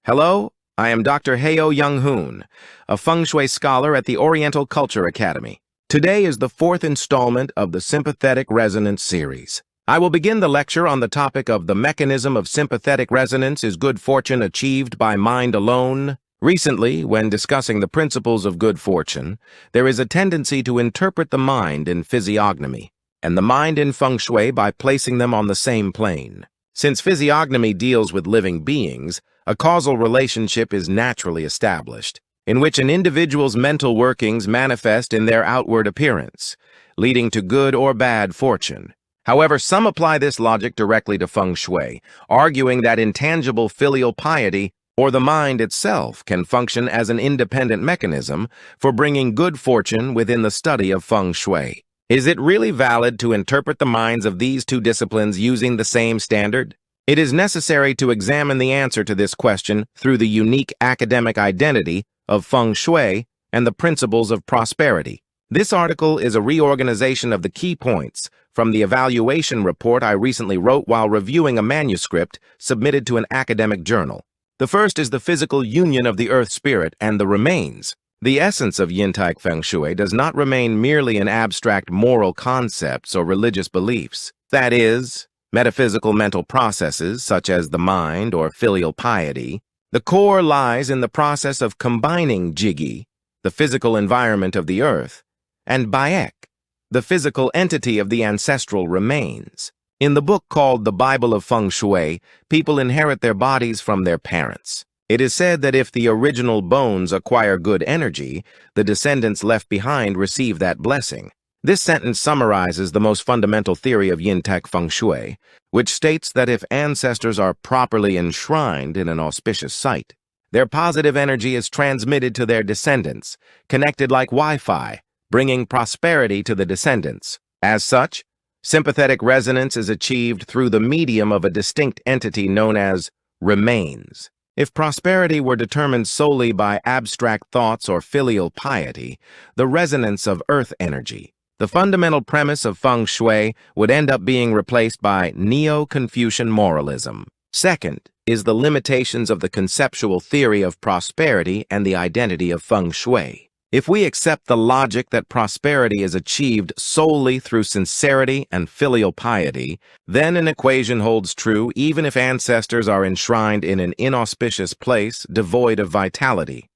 Hello, I am Dr. Heo Young-hoon, a Feng Shui scholar at the Oriental Culture Academy. Today is the fourth installment of the Sympathetic Resonance series. I will begin the lecture on the topic of the mechanism of sympathetic resonance. Is good fortune achieved by mind alone? Recently, when discussing the principles of good fortune, there is a tendency to interpret the mind in physiognomy, and the mind in Feng Shui by placing them on the same plane. Since physiognomy deals with living beings, a causal relationship is naturally established, in which an individual's mental workings manifest in their outward appearance, leading to good or bad fortune. However, some apply this logic directly to Feng Shui, arguing that intangible filial piety, or the mind itself, can function as an independent mechanism for bringing good fortune within the study of Feng Shui. Is it really valid to interpret the minds of these two disciplines using the same standard? It is necessary to examine the answer to this question through the unique academic identity of Feng Shui and the principles of prosperity. This article is a reorganization of the key points from the evaluation report I recently wrote while reviewing a manuscript submitted to an academic journal. The first is the physical union of the earth spirit and the remains. The essence of Yin-type Feng Shui does not remain merely in abstract moral concepts or religious beliefs. That is, metaphysical mental processes such as the mind or filial piety. The core lies in the process of combining Jigyi, the physical environment of the earth, and Bayek, the physical entity of the ancestral remains. In the book called The Bible of Feng Shui, people inherit their bodies from their parents. It is said that if the original bones acquire good energy, the descendants left behind receive that blessing. This sentence summarizes the most fundamental theory of Yin-type Feng Shui, which states that if ancestors are properly enshrined in an auspicious site, their positive energy is transmitted to their descendants, connected like Wi-Fi, bringing prosperity to the descendants. As such, sympathetic resonance is achieved through the medium of a distinct entity known as remains. If prosperity were determined solely by abstract thoughts or filial piety, the resonance of earth energy, the fundamental premise of Feng Shui, would end up being replaced by Neo-Confucian moralism. Second is the limitations of the conceptual theory of prosperity and the identity of Feng Shui. If we accept the logic that prosperity is achieved solely through sincerity and filial piety, then an equation holds true even if ancestors are enshrined in an inauspicious place devoid of vitality.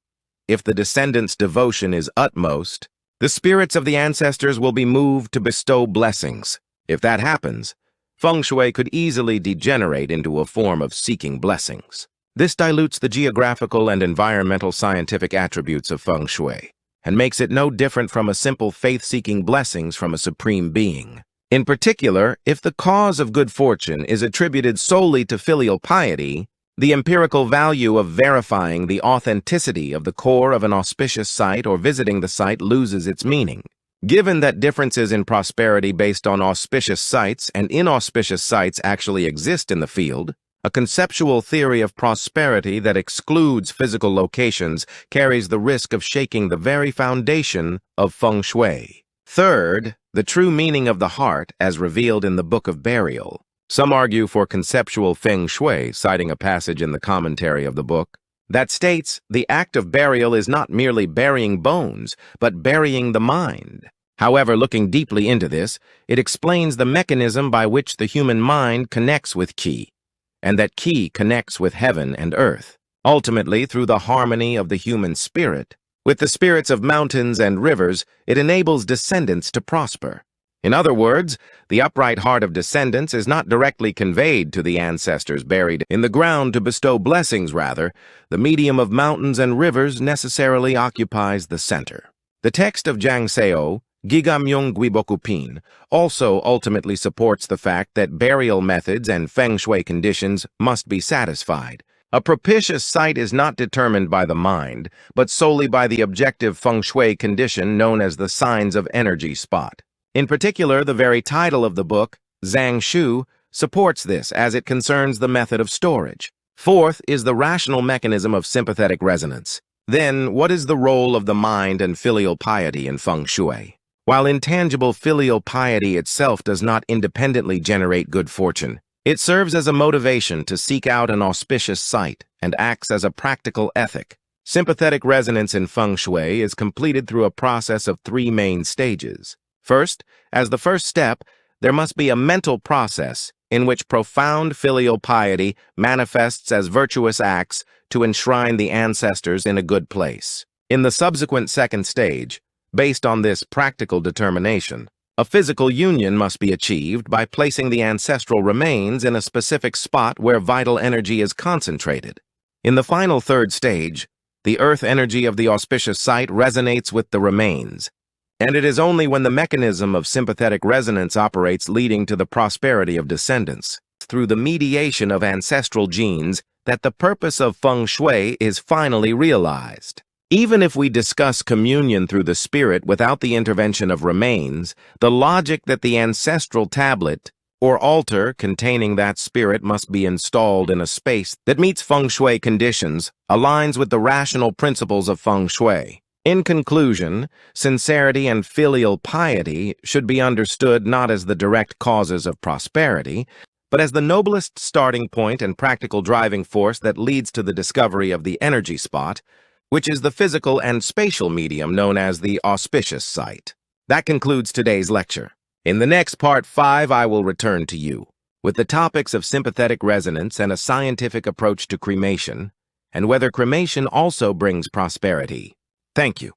If the descendants' devotion is utmost, the spirits of the ancestors will be moved to bestow blessings. If that happens, Feng Shui could easily degenerate into a form of seeking blessings. This dilutes the geographical and environmental scientific attributes of Feng Shui, and makes it no different from a simple faith-seeking blessings from a supreme being. In particular, if the cause of good fortune is attributed solely to filial piety, the empirical value of verifying the authenticity of the core of an auspicious site or visiting the site loses its meaning. Given that differences in prosperity based on auspicious sites and inauspicious sites actually exist in the field, a conceptual theory of prosperity that excludes physical locations carries the risk of shaking the very foundation of Feng Shui. Third, the true meaning of the heart as revealed in the Book of Burial. Some argue for conceptual Feng Shui, citing a passage in the commentary of the book that states the act of burial is not merely burying bones, but burying the mind. However, looking deeply into this, it explains the mechanism by which the human mind connects with Qi, and that Qi connects with heaven and earth, ultimately through the harmony of the human spirit. With the spirits of mountains and rivers, it enables descendants to prosper. In other words, the upright heart of descendants is not directly conveyed to the ancestors buried in the ground to bestow blessings. Rather, the medium of mountains and rivers necessarily occupies the center. The text of Zhang Seo, Gigamyung Guibokupin, also ultimately supports the fact that burial methods and Feng Shui conditions must be satisfied. A propitious site is not determined by the mind, but solely by the objective Feng Shui condition known as the signs of energy spot. In particular, the very title of the book, Zhang Shu, supports this as it concerns the method of storage. Fourth is the rational mechanism of sympathetic resonance. Then, what is the role of the mind and filial piety in Feng Shui? While intangible filial piety itself does not independently generate good fortune, It serves as a motivation to seek out an auspicious site and acts as a practical ethic. Sympathetic resonance in Feng Shui is completed through a process of three main stages. First, as the first step, there must be a mental process in which profound filial piety manifests as virtuous acts to enshrine the ancestors in a good place. In the subsequent second stage, based on this practical determination, a physical union must be achieved by placing the ancestral remains in a specific spot where vital energy is concentrated. In the final third stage, the earth energy of the auspicious site resonates with the remains, and it is only when the mechanism of sympathetic resonance operates leading to the prosperity of descendants, through the mediation of ancestral genes, that the purpose of Feng Shui is finally realized. Even if we discuss communion through the spirit without the intervention of remains, the logic that the ancestral tablet or altar containing that spirit must be installed in a space that meets Feng Shui conditions aligns with the rational principles of Feng Shui. In conclusion, sincerity and filial piety should be understood not as the direct causes of prosperity, but as the noblest starting point and practical driving force that leads to the discovery of the energy spot, which is the physical and spatial medium known as the auspicious site. That concludes today's lecture. In the next part 5, I will return to you with the topics of sympathetic resonance and a scientific approach to cremation, and whether cremation also brings prosperity. Thank you.